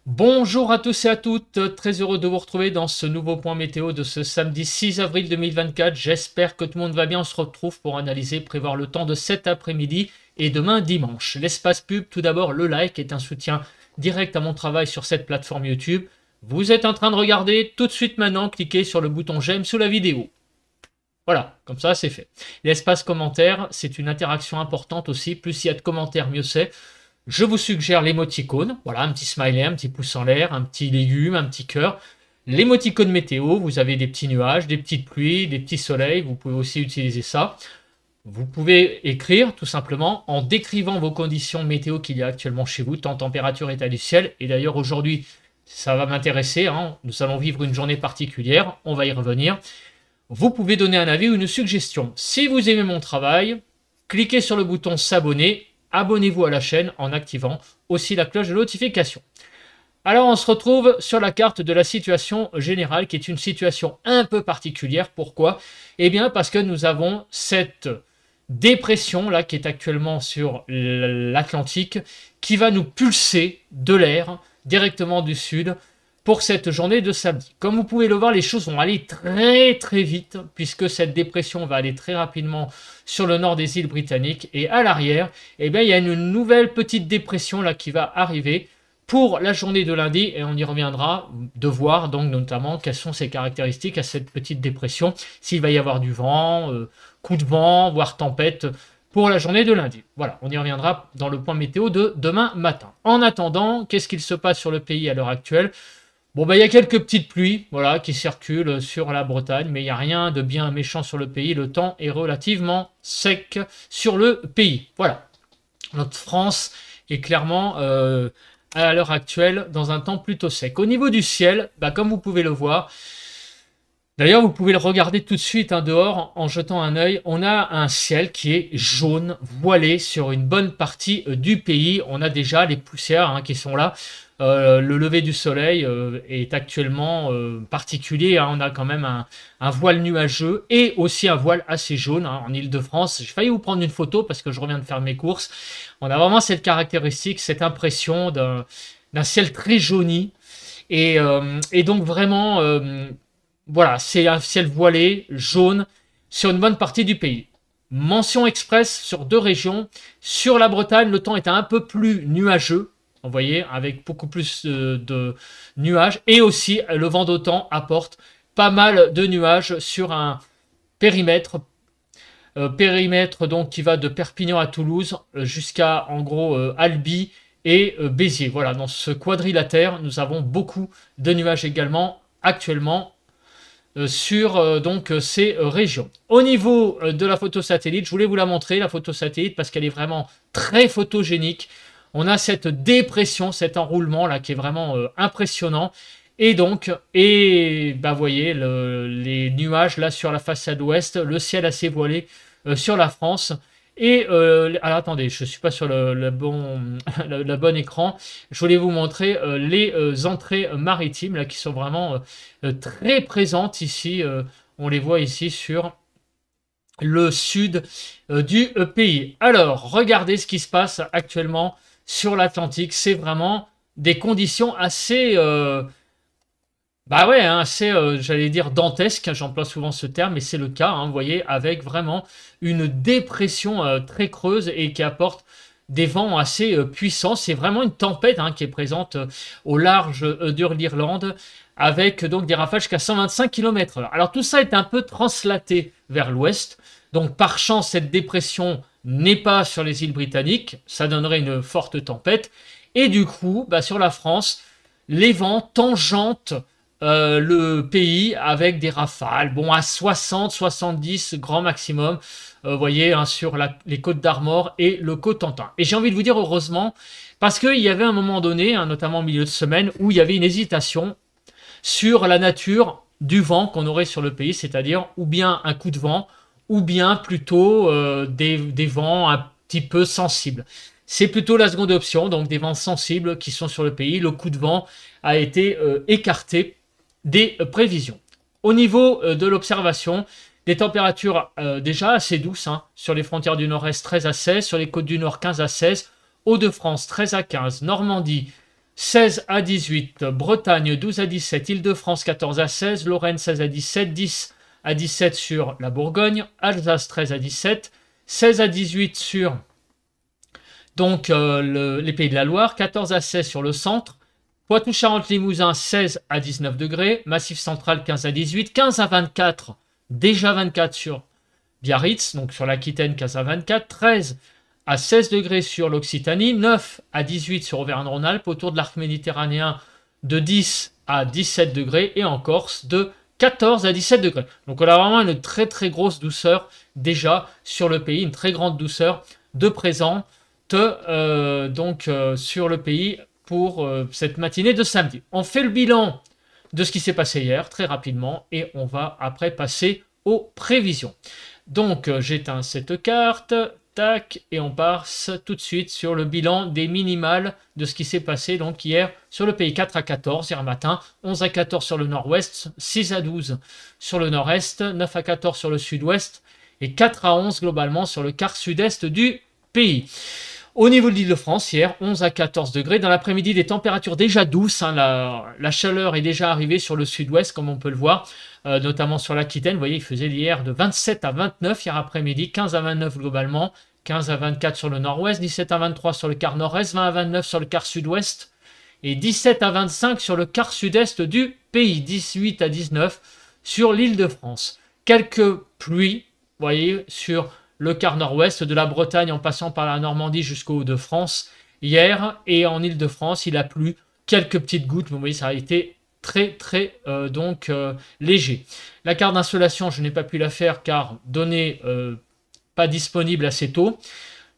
Bonjour à tous et à toutes, très heureux de vous retrouver dans ce nouveau point météo de ce samedi 6 avril 2024. J'espère que tout le monde va bien, on se retrouve pour analyser, prévoir le temps de cet après-midi et demain dimanche. L'espace pub, tout d'abord le like est un soutien direct à mon travail sur cette plateforme YouTube. Vous êtes en train de regarder, tout de suite maintenant, cliquez sur le bouton j'aime sous la vidéo. Voilà, comme ça c'est fait. L'espace commentaire, c'est une interaction importante aussi, plus il y a de commentaires mieux c'est. Je vous suggère l'émoticône, voilà, un petit smiley, un petit pouce en l'air, un petit légume, un petit cœur. L'émoticône météo, vous avez des petits nuages, des petites pluies, des petits soleils, vous pouvez aussi utiliser ça. Vous pouvez écrire tout simplement en décrivant vos conditions météo qu'il y a actuellement chez vous, tant température, état du ciel. Et d'ailleurs aujourd'hui, ça va m'intéresser, hein, nous allons vivre une journée particulière, on va y revenir. Vous pouvez donner un avis ou une suggestion. Si vous aimez mon travail, cliquez sur le bouton s'abonner. Abonnez-vous à la chaîne en activant aussi la cloche de notification. Alors on se retrouve sur la carte de la situation générale qui est une situation un peu particulière. Pourquoi? Eh bien parce que nous avons cette dépression là qui est actuellement sur l'Atlantique qui va nous pulser de l'air directement du sud pour cette journée de samedi. Comme vous pouvez le voir, les choses vont aller très très vite puisque cette dépression va aller très rapidement sur le nord des îles britanniques et à l'arrière, eh bien, il y a une nouvelle petite dépression là qui va arriver pour la journée de lundi et on y reviendra de voir donc notamment quelles sont ses caractéristiques à cette petite dépression, s'il va y avoir du vent, coup de vent, voire tempête pour la journée de lundi. Voilà, on y reviendra dans le point météo de demain matin. En attendant, qu'est-ce qu'il se passe sur le pays à l'heure actuelle? Bon, il y a quelques petites pluies voilà, qui circulent sur la Bretagne, mais il n'y a rien de bien méchant sur le pays. Le temps est relativement sec sur le pays. Voilà. Notre France est clairement, à l'heure actuelle, dans un temps plutôt sec. Au niveau du ciel, comme vous pouvez le voir, d'ailleurs, vous pouvez le regarder tout de suite dehors en jetant un œil. On a un ciel qui est jaune, voilé sur une bonne partie du pays. On a déjà les poussières qui sont là. Le lever du soleil est actuellement particulier. On a quand même un voile nuageux et aussi un voile assez jaune en Île-de-France. J'ai failli vous prendre une photo parce que je reviens de faire mes courses. On a vraiment cette caractéristique, cette impression d'un ciel très jauni. Et donc vraiment, voilà, c'est un ciel voilé, jaune, sur une bonne partie du pays. Mention express sur deux régions. Sur la Bretagne, le temps est un peu plus nuageux. Vous voyez, avec beaucoup plus de nuages. Et aussi, le vent d'automne apporte pas mal de nuages sur un périmètre. Périmètre donc qui va de Perpignan à Toulouse jusqu'à en gros Albi et Béziers. Voilà, dans ce quadrilatère, nous avons beaucoup de nuages également actuellement sur donc ces régions. Au niveau de la photo satellite, je voulais vous la montrer, la photo satellite, parce qu'elle est vraiment très photogénique. On a cette dépression, cet enroulement là qui est vraiment impressionnant. Et donc, vous voyez les nuages là sur la façade ouest, le ciel assez voilé sur la France. Et alors attendez, je ne suis pas sur le bon écran. Je voulais vous montrer les entrées maritimes là, qui sont vraiment très présentes ici. On les voit ici sur le sud du pays. Alors, regardez ce qui se passe actuellement sur l'Atlantique. C'est vraiment des conditions assez... j'allais dire dantesque, j'emploie souvent ce terme, mais c'est le cas, vous voyez, avec vraiment une dépression très creuse et qui apporte des vents assez puissants. C'est vraiment une tempête qui est présente au large de l'Irlande, avec donc des rafales jusqu'à 125 km/h. Alors tout ça est un peu translaté vers l'ouest, donc par chance cette dépression n'est pas sur les îles britanniques, ça donnerait une forte tempête, et du coup, sur la France, les vents tangentent le pays avec des rafales, à 60-70 grand maximum, vous voyez, sur les côtes d'Armor et le Cotentin. Et j'ai envie de vous dire heureusement, parce qu'il y avait un moment donné, notamment au milieu de semaine, où il y avait une hésitation sur la nature du vent qu'on aurait sur le pays, c'est-à-dire ou bien un coup de vent, ou bien plutôt des vents un petit peu sensibles. C'est plutôt la seconde option, donc des vents sensibles qui sont sur le pays. Le coup de vent a été écarté des prévisions. Au niveau de l'observation, des températures déjà assez douces sur les frontières du nord-est 13 à 16, sur les côtes du nord 15 à 16, Hauts-de-France 13 à 15, Normandie 16 à 18, Bretagne 12 à 17, Île-de-France 14 à 16, Lorraine 16 à 17, 10 à 17 sur la Bourgogne, Alsace 13 à 17, 16 à 18 sur donc, les Pays de la Loire, 14 à 16 sur le centre, Poitou-Charentes-Limousin 16 à 19 degrés, Massif central 15 à 18, 15 à 24, déjà 24 sur Biarritz, donc sur l'Aquitaine 15 à 24, 13 à 16 degrés sur l'Occitanie, 9 à 18 sur Auvergne-Rhône-Alpes, autour de l'arc méditerranéen de 10 à 17 degrés et en Corse de 14 à 17 degrés. Donc on a vraiment une très très grosse douceur déjà sur le pays, une très grande douceur de présent sur le pays pour cette matinée de samedi. On fait le bilan de ce qui s'est passé hier très rapidement et on va après passer aux prévisions. Donc j'éteins cette carte, tac, et on passe tout de suite sur le bilan des minimales de ce qui s'est passé donc hier sur le pays. 4 à 14 hier matin, 11 à 14 sur le nord-ouest, 6 à 12 sur le nord-est, 9 à 14 sur le sud-ouest et 4 à 11 globalement sur le quart sud-est du pays. Au niveau de l'Île-de-France, hier, 11 à 14 degrés. Dans l'après-midi, des températures déjà douces. Hein, la chaleur est déjà arrivée sur le sud-ouest, comme on peut le voir, notamment sur l'Aquitaine. Vous voyez, il faisait hier de 27 à 29 hier après-midi, 15 à 29 globalement, 15 à 24 sur le nord-ouest, 17 à 23 sur le quart nord-est, 20 à 29 sur le quart sud-ouest et 17 à 25 sur le quart sud-est du pays, 18 à 19 sur l'Île-de-France. Quelques pluies, vous voyez, sur le quart nord-ouest de la Bretagne en passant par la Normandie jusqu'au Hauts-de-France hier, et en Île-de-France il a plu quelques petites gouttes, mais vous voyez ça a été très léger. La carte d'insolation je n'ai pas pu la faire car donnée pas disponible assez tôt.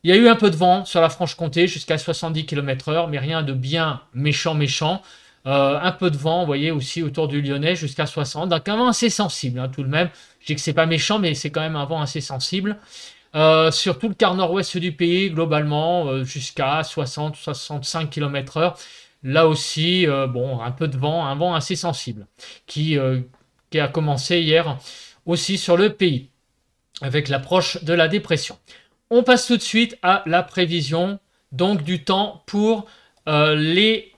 Il y a eu un peu de vent sur la Franche-Comté jusqu'à 70 km/h, mais rien de bien méchant. Un peu de vent, vous voyez, aussi autour du Lyonnais jusqu'à 60, donc un vent assez sensible, hein, tout de même. Je dis que c'est pas méchant, mais c'est quand même un vent assez sensible. Sur tout le quart nord-ouest du pays, globalement, jusqu'à 60-65 km/h. Là aussi, bon, un peu de vent, un vent assez sensible, qui a commencé hier aussi sur le pays, avec l'approche de la dépression. On passe tout de suite à la prévision donc du temps pour les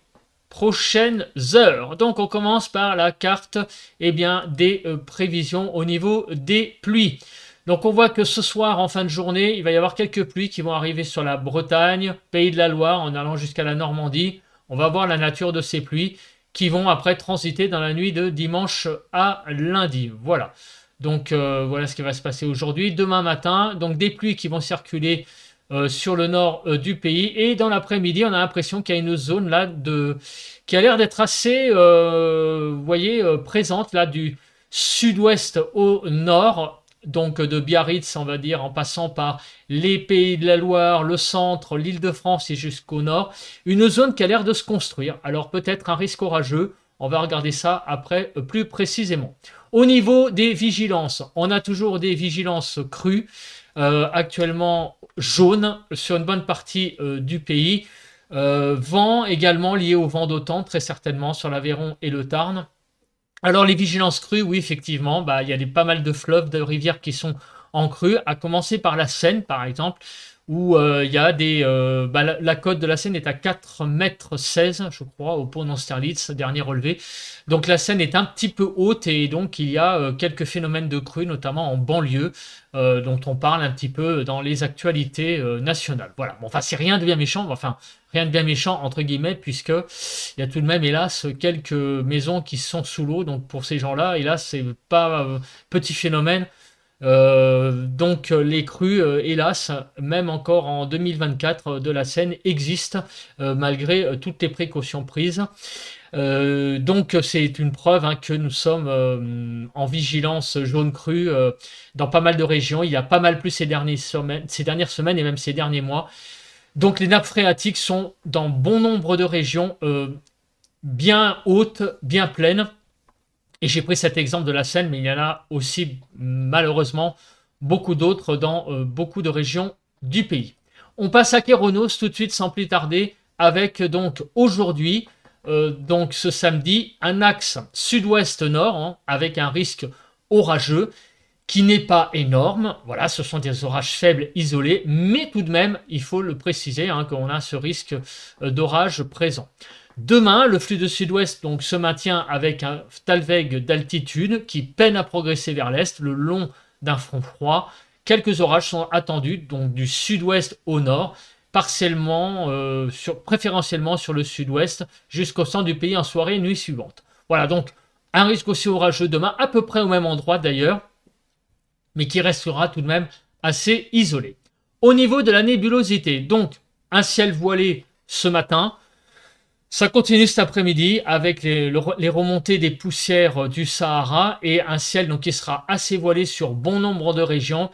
prochaines heures. Donc on commence par la carte des prévisions au niveau des pluies. Donc on voit que ce soir en fin de journée, il va y avoir quelques pluies qui vont arriver sur la Bretagne, Pays de la Loire, en allant jusqu'à la Normandie. On va voir la nature de ces pluies qui vont après transiter dans la nuit de dimanche à lundi. Voilà. Donc voilà ce qui va se passer aujourd'hui. Demain matin, donc des pluies qui vont circuler sur le nord du pays, et dans l'après-midi on a l'impression qu'il y a une zone là qui a l'air d'être assez vous voyez présente là du sud-ouest au nord, donc de Biarritz on va dire, en passant par les Pays de la Loire, le centre, l'Île-de-France et jusqu'au nord, une zone qui a l'air de se construire. Alors peut-être un risque orageux, on va regarder ça après plus précisément. Au niveau des vigilances, on a toujours des vigilances crues, actuellement jaune sur une bonne partie du pays. Vent également lié au vent d'OTAN, très certainement sur l'Aveyron et le Tarn. Alors les vigilances crues, oui effectivement, il y a pas mal de fleuves, de rivières qui sont en crue, à commencer par la Seine par exemple, où il y a la côte de la Seine est à 4,16 m, je crois, au pont d'Austerlitz, dernier relevé. Donc la Seine est un petit peu haute et donc il y a quelques phénomènes de crue, notamment en banlieue, dont on parle un petit peu dans les actualités nationales. Voilà, bon, enfin c'est rien de bien méchant, rien de bien méchant entre guillemets, puisque il y a tout de même hélas quelques maisons qui sont sous l'eau, donc pour ces gens-là, hélas c'est pas petit phénomène. Donc les crues, hélas, même encore en 2024 de la Seine existent malgré toutes les précautions prises. Donc c'est une preuve que nous sommes en vigilance jaune crue dans pas mal de régions. Il y a pas mal plus ces dernières semaines et même ces derniers mois. Donc les nappes phréatiques sont dans bon nombre de régions bien hautes, bien pleines. Et j'ai pris cet exemple de la Seine, mais il y en a aussi malheureusement beaucoup d'autres dans beaucoup de régions du pays. On passe à Kéronos tout de suite sans plus tarder, avec donc aujourd'hui, donc ce samedi, un axe sud-ouest-nord avec un risque orageux qui n'est pas énorme. Voilà, ce sont des orages faibles isolés, mais tout de même, il faut le préciser qu'on a ce risque d'orage présent. Demain, le flux de sud-ouest donc se maintient avec un talweg d'altitude qui peine à progresser vers l'est le long d'un front froid. Quelques orages sont attendus donc du sud-ouest au nord, partiellement, préférentiellement sur le sud-ouest jusqu'au centre du pays en soirée et nuit suivante. Voilà, donc un risque aussi orageux demain, à peu près au même endroit d'ailleurs, mais qui restera tout de même assez isolé. Au niveau de la nébulosité, donc un ciel voilé ce matin, ça continue cet après-midi avec les remontées des poussières du Sahara et un ciel donc, qui sera assez voilé sur bon nombre de régions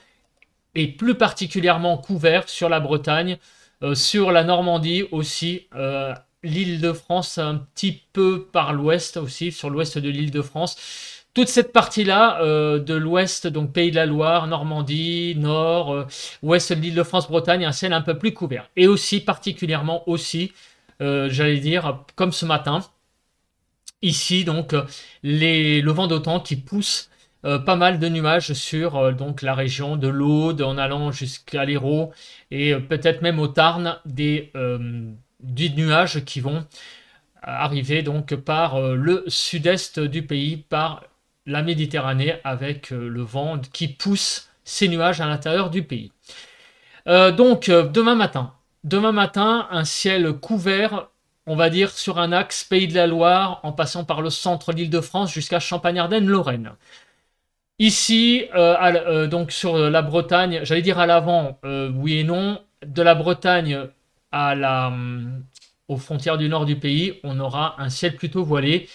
et plus particulièrement couvert sur la Bretagne, sur la Normandie aussi, l'Île-de-France un petit peu par l'ouest aussi, sur l'ouest de l'Île-de-France. Toute cette partie-là de l'ouest, donc Pays de la Loire, Normandie, Nord, ouest de l'Île-de-France, Bretagne, un ciel un peu plus couvert. Et aussi, particulièrement aussi, j'allais dire, comme ce matin, ici, donc, le vent d'automne qui pousse pas mal de nuages sur donc, la région de l'Aude, en allant jusqu'à l'Hérault, et peut-être même au Tarn, des nuages qui vont arriver donc par le sud-est du pays, par la Méditerranée, avec le vent qui pousse ces nuages à l'intérieur du pays. Donc, demain matin, un ciel couvert, on va dire, sur un axe Pays de la Loire, en passant par le centre de l'Île-de-France jusqu'à Champagne-Ardenne-Lorraine. Ici, donc sur la Bretagne, j'allais dire à l'avant, oui et non, de la Bretagne aux frontières du nord du pays, on aura un ciel plutôt voilé.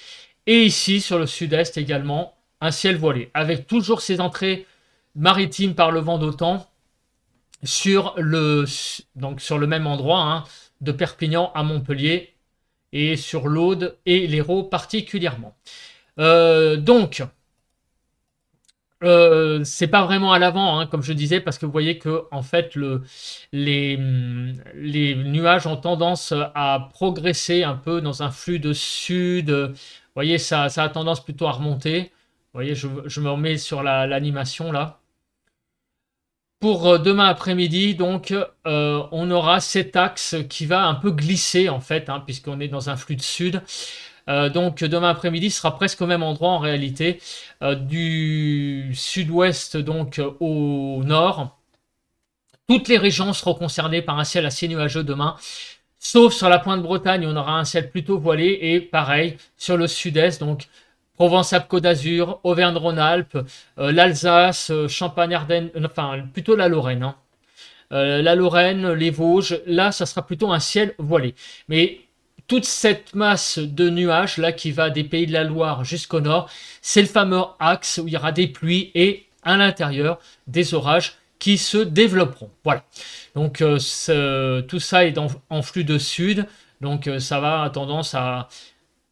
Et ici, sur le sud-est également, un ciel voilé, avec toujours ces entrées maritimes par le vent d'automne sur le même endroit, hein, de Perpignan à Montpellier, et sur l'Aude et l'Hérault particulièrement. C'est pas vraiment à l'avant, hein, comme je disais, parce que vous voyez que en fait les nuages ont tendance à progresser un peu dans un flux de sud. Vous voyez, ça a tendance plutôt à remonter. Vous voyez, je me remets sur l'animation là. Pour demain après-midi, donc, on aura cet axe qui va un peu glisser en fait, hein, puisqu'on est dans un flux de sud. Donc demain après-midi sera presque au même endroit en réalité, du sud-ouest donc au nord. Toutes les régions seront concernées par un ciel assez nuageux demain, sauf sur la pointe Bretagne, on aura un ciel plutôt voilé, et pareil sur le sud-est, donc Provence-Alpes-Côte d'Azur, Auvergne-Rhône-Alpes, l'Alsace, Champagne-Ardenne, enfin plutôt la Lorraine. Hein. La Lorraine, les Vosges, là ça sera plutôt un ciel voilé. Mais toute cette masse de nuages là qui va des Pays de la Loire jusqu'au nord, c'est le fameux axe où il y aura des pluies et à l'intérieur des orages qui se développeront. Voilà. Donc tout ça est en flux de sud, donc ça va tendance à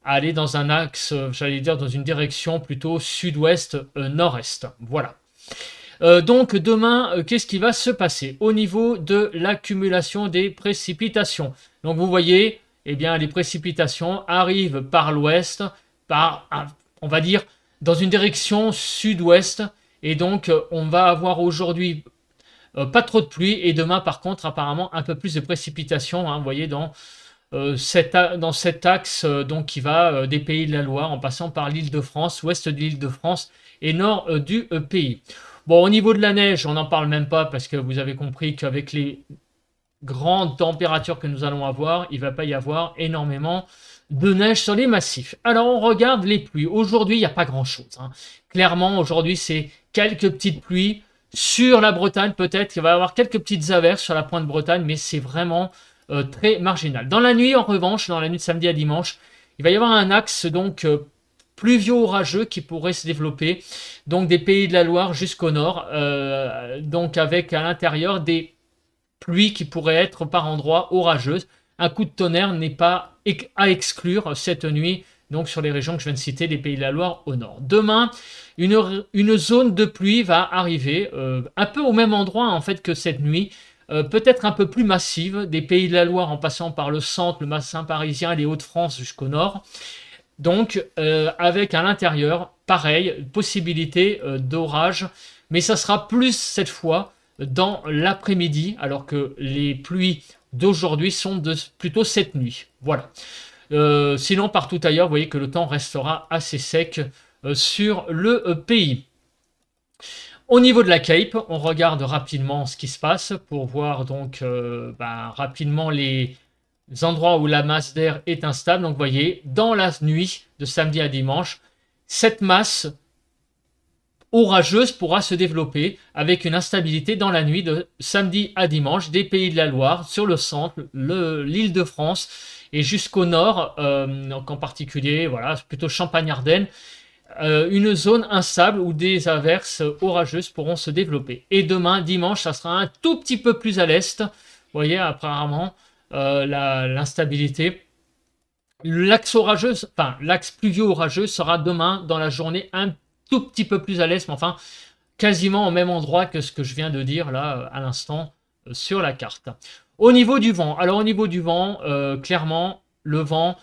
aller dans un axe, j'allais dire dans une direction plutôt sud-ouest, nord-est. Voilà. Donc demain, qu'est-ce qui va se passer au niveau de l'accumulation des précipitations? Donc vous voyez, eh bien, les précipitations arrivent par l'ouest, on va dire, dans une direction sud-ouest. Et donc, on va avoir aujourd'hui pas trop de pluie. Et demain, par contre, apparemment, un peu plus de précipitations. Hein, vous voyez, dans cet axe donc, qui va des Pays de la Loire, en passant par l'Île-de-France, ouest de l'Île-de-France et nord du pays. Bon, au niveau de la neige, on n'en parle même pas, parce que vous avez compris qu'avec les grandes températures que nous allons avoir, il ne va pas y avoir énormément de neige sur les massifs. Alors on regarde les pluies. Aujourd'hui, il n'y a pas grand-chose. Hein. Clairement, aujourd'hui, c'est quelques petites pluies. Sur la Bretagne, peut-être qu'il va y avoir quelques petites averses sur la pointe Bretagne, mais c'est vraiment très marginal. Dans la nuit, en revanche, dans la nuit de samedi à dimanche, il va y avoir un axe donc pluvio-orageux qui pourrait se développer, donc des Pays de la Loire jusqu'au nord, donc avec à l'intérieur des pluie qui pourrait être par endroits orageuse. Un coup de tonnerre n'est pas à exclure cette nuit, donc sur les régions que je viens de citer, des Pays de la Loire au nord. Demain, une zone de pluie va arriver, un peu au même endroit en fait que cette nuit, peut-être un peu plus massive, des Pays de la Loire en passant par le centre, le bassin parisien, les Hauts-de-France jusqu'au nord. Donc, avec à l'intérieur, pareil, possibilité d'orage, mais ça sera plus cette fois dans l'après-midi, alors que les pluies d'aujourd'hui sont plutôt cette nuit. Voilà. Sinon, partout ailleurs, vous voyez que le temps restera assez sec sur le pays. Au niveau de la Cape, on regarde rapidement ce qui se passe pour voir donc rapidement les endroits où la masse d'air est instable. Donc vous voyez, dans la nuit de samedi à dimanche, cette masse orageuse pourra se développer avec une instabilité dans la nuit de samedi à dimanche des Pays de la Loire, sur le centre, l'Île-de-France et jusqu'au nord, donc en particulier, voilà, plutôt Champagne-Ardenne, une zone instable où des averses orageuses pourront se développer. Et demain, dimanche, ça sera un tout petit peu plus à l'est. Vous voyez, apparemment, l'instabilité. L'axe pluvieux orageux sera demain dans la journée un tout petit peu plus à l'est, mais enfin, quasiment au même endroit que ce que je viens de dire là, à l'instant, sur la carte. Au niveau du vent, alors au niveau du vent, clairement, le vent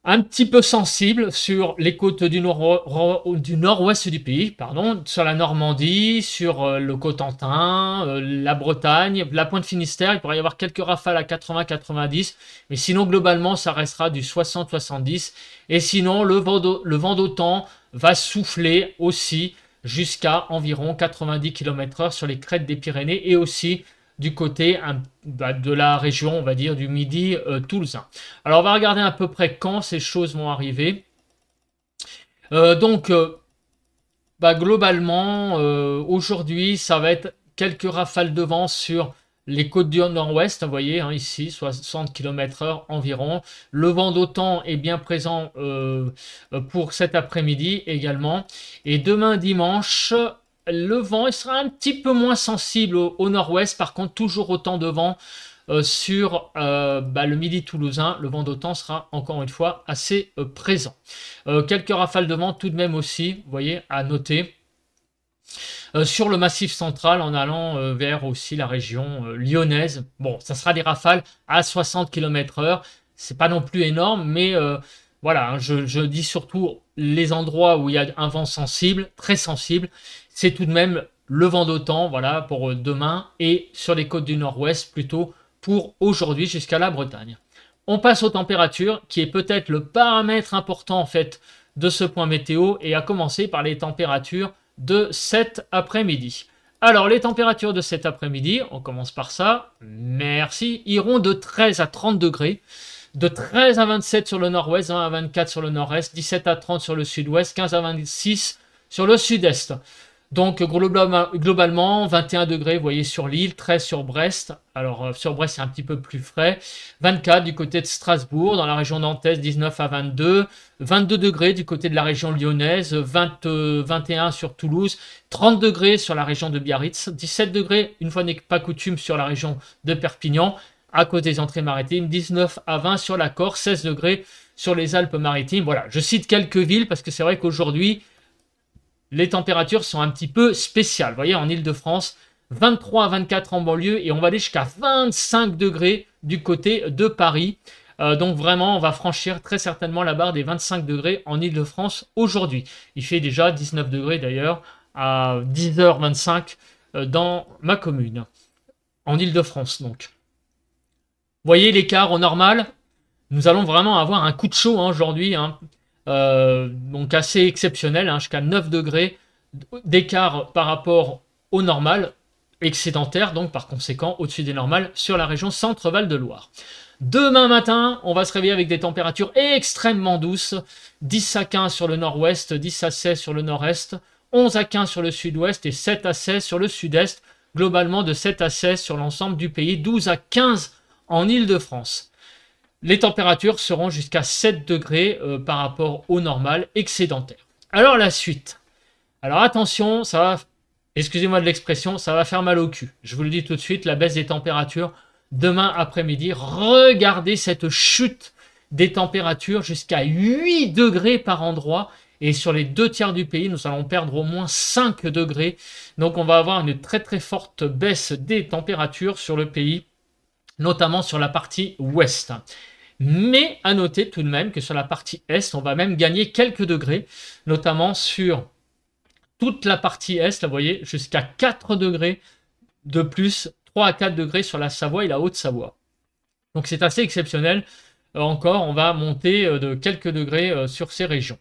un petit peu sensible sur les côtes du nord-ouest du pays, pardon, sur la Normandie, sur le Cotentin, la Bretagne, la Pointe Finistère, il pourrait y avoir quelques rafales à 80-90, mais sinon globalement ça restera du 60-70, et sinon le vent d'automne va souffler aussi jusqu'à environ 90 km/h sur les crêtes des Pyrénées et aussi du côté de la région, on va dire, du Midi toulousain. Alors, on va regarder à peu près quand ces choses vont arriver. Globalement, aujourd'hui, ça va être quelques rafales de vent sur les côtes du nord-ouest, vous voyez, hein, ici, 60 km/h environ. Le vent d'automne est bien présent pour cet après-midi également. Et demain, dimanche, le vent il sera un petit peu moins sensible au nord-ouest, par contre toujours autant de vent sur le Midi toulousain. Le vent d'automne sera encore une fois assez présent. Quelques rafales de vent tout de même aussi, vous voyez, à noter. Sur le massif central en allant vers aussi la région lyonnaise. Bon, ça sera des rafales à 60 km/h. C'est pas non plus énorme, mais voilà, hein, je dis surtout les endroits où il y a un vent sensible, très sensible. C'est tout de même le vent d'automne, voilà, pour demain, et sur les côtes du nord-ouest, plutôt pour aujourd'hui jusqu'à la Bretagne. On passe aux températures, qui est peut-être le paramètre important, en fait, de ce point météo, et à commencer par les températures de cet après-midi. Alors, les températures de cet après-midi, on commence par ça, merci, iront de 13 à 30 degrés, de 13 à 27 sur le nord-ouest, 20 à 24 sur le nord-est, 17 à 30 sur le sud-ouest, 15 à 26 sur le sud-est. Donc globalement, 21 degrés, vous voyez, sur l'île, 13 sur Brest. Alors sur Brest, c'est un petit peu plus frais. 24 du côté de Strasbourg, dans la région nantaise, 19 à 22. 22 degrés du côté de la région lyonnaise, 21 sur Toulouse. 30 degrés sur la région de Biarritz. 17 degrés, une fois n'est pas coutume, sur la région de Perpignan, à cause des entrées maritimes. 19 à 20 sur la Corse, 16 degrés sur les Alpes-Maritimes. Voilà, je cite quelques villes parce que c'est vrai qu'aujourd'hui, les températures sont un petit peu spéciales. Vous voyez, en Ile-de-France, 23 à 24 en banlieue et on va aller jusqu'à 25 degrés du côté de Paris. Donc vraiment, on va franchir très certainement la barre des 25 degrés en Ile-de-France aujourd'hui. Il fait déjà 19 degrés d'ailleurs à 10h25 dans ma commune, en Ile-de-France donc. Vous voyez l'écart au normal? Nous allons vraiment avoir un coup de chaud hein, aujourd'hui. Hein. Donc assez exceptionnel, hein, jusqu'à 9 degrés d'écart par rapport au normal, excédentaire, donc par conséquent au-dessus des normales sur la région Centre-Val de Loire. Demain matin, on va se réveiller avec des températures extrêmement douces, 10 à 15 sur le nord-ouest, 10 à 16 sur le nord-est, 11 à 15 sur le sud-ouest et 7 à 16 sur le sud-est, globalement de 7 à 16 sur l'ensemble du pays, 12 à 15 en Île-de-France. Les températures seront jusqu'à 7 degrés par rapport au normal excédentaire. Alors la suite. Alors attention, ça va, excusez-moi de l'expression, ça va faire mal au cul. Je vous le dis tout de suite, la baisse des températures demain après-midi. Regardez cette chute des températures jusqu'à 8 degrés par endroit. Et sur les 2 tiers du pays, nous allons perdre au moins 5 degrés. Donc on va avoir une très très forte baisse des températures sur le pays, notamment sur la partie ouest. Mais à noter tout de même que sur la partie est, on va même gagner quelques degrés, notamment sur toute la partie est, là, vous voyez, jusqu'à 4 degrés de plus, 3 à 4 degrés sur la Savoie et la Haute-Savoie. Donc c'est assez exceptionnel. encore, on va monter de quelques degrés sur ces régions.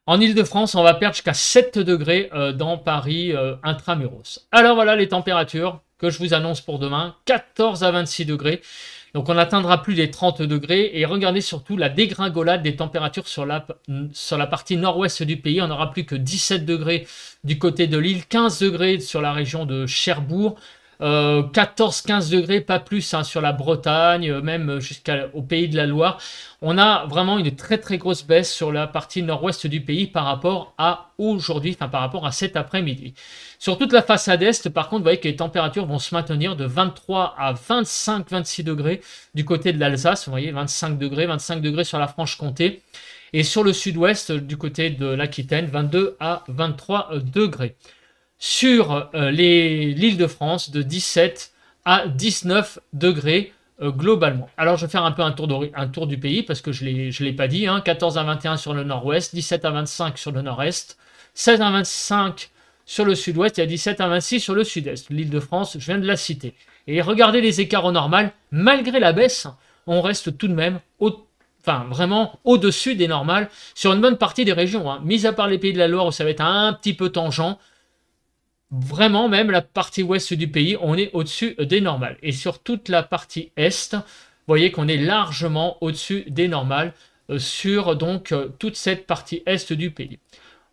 En Ile-de-France, on va perdre jusqu'à 7 degrés dans Paris intramuros. Alors voilà les températures que je vous annonce pour demain, 14 à 26 degrés. Donc on n'atteindra plus les 30 degrés. Et regardez surtout la dégringolade des températures sur la partie nord-ouest du pays. On n'aura plus que 17 degrés du côté de Lille, 15 degrés sur la région de Cherbourg, 14-15 degrés, pas plus hein, sur la Bretagne, même jusqu'au Pays de la Loire. On a vraiment une très très grosse baisse sur la partie nord-ouest du pays par rapport à aujourd'hui, enfin par rapport à cet après-midi. Sur toute la façade est, par contre, vous voyez que les températures vont se maintenir de 23 à 25-26 degrés du côté de l'Alsace. Vous voyez, 25 degrés sur la Franche-Comté. Et sur le sud-ouest, du côté de l'Aquitaine, 22 à 23 degrés. Sur l'Île-de-France, de 17 à 19 degrés globalement. Alors, je vais faire un peu un tour du pays parce que je ne l'ai pas dit. Hein, 14 à 21 sur le nord-ouest, 17 à 25 sur le nord-est, 16 à 25 sur le sud-ouest et à 17 à 26 sur le sud-est. L'Île-de-France, je viens de la citer. Et regardez les écarts au normal. Malgré la baisse, on reste tout de même vraiment au-dessus des normales sur une bonne partie des régions. Hein. Mis à part les Pays de la Loire où ça va être un petit peu tangent, vraiment même la partie ouest du pays, on est au-dessus des normales. Et sur toute la partie est, vous voyez qu'on est largement au-dessus des normales sur donc toute cette partie est du pays.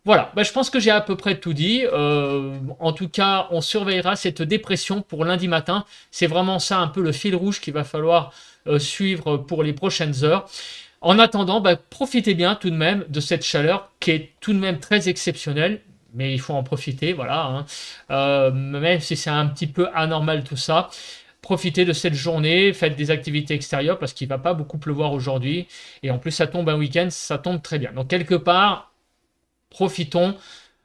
Voilà, je pense que j'ai à peu près tout dit. En tout cas, on surveillera cette dépression pour lundi matin. C'est vraiment ça un peu le fil rouge qu'il va falloir suivre pour les prochaines heures. En attendant, profitez bien tout de même de cette chaleur qui est tout de même très exceptionnelle. Mais il faut en profiter, voilà. Hein. Même si c'est un petit peu anormal tout ça. Profitez de cette journée, faites des activités extérieures parce qu'il ne va pas beaucoup pleuvoir aujourd'hui. Et en plus, ça tombe un week-end, ça tombe très bien. Donc quelque part, profitons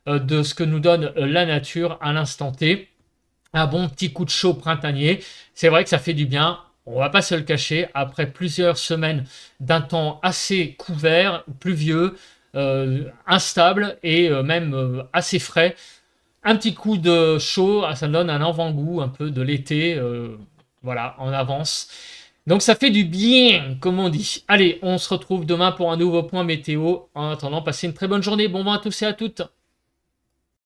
de ce que nous donne la nature à l'instant T. Un bon petit coup de chaud printanier. C'est vrai que ça fait du bien. On ne va pas se le cacher. Après plusieurs semaines d'un temps assez couvert, pluvieux, instable et même assez frais. Un petit coup de chaud, ça donne un avant-goût un peu de l'été, voilà, en avance. Donc ça fait du bien, comme on dit. Allez, on se retrouve demain pour un nouveau point météo. En attendant, passez une très bonne journée. Bon vent à tous et à toutes.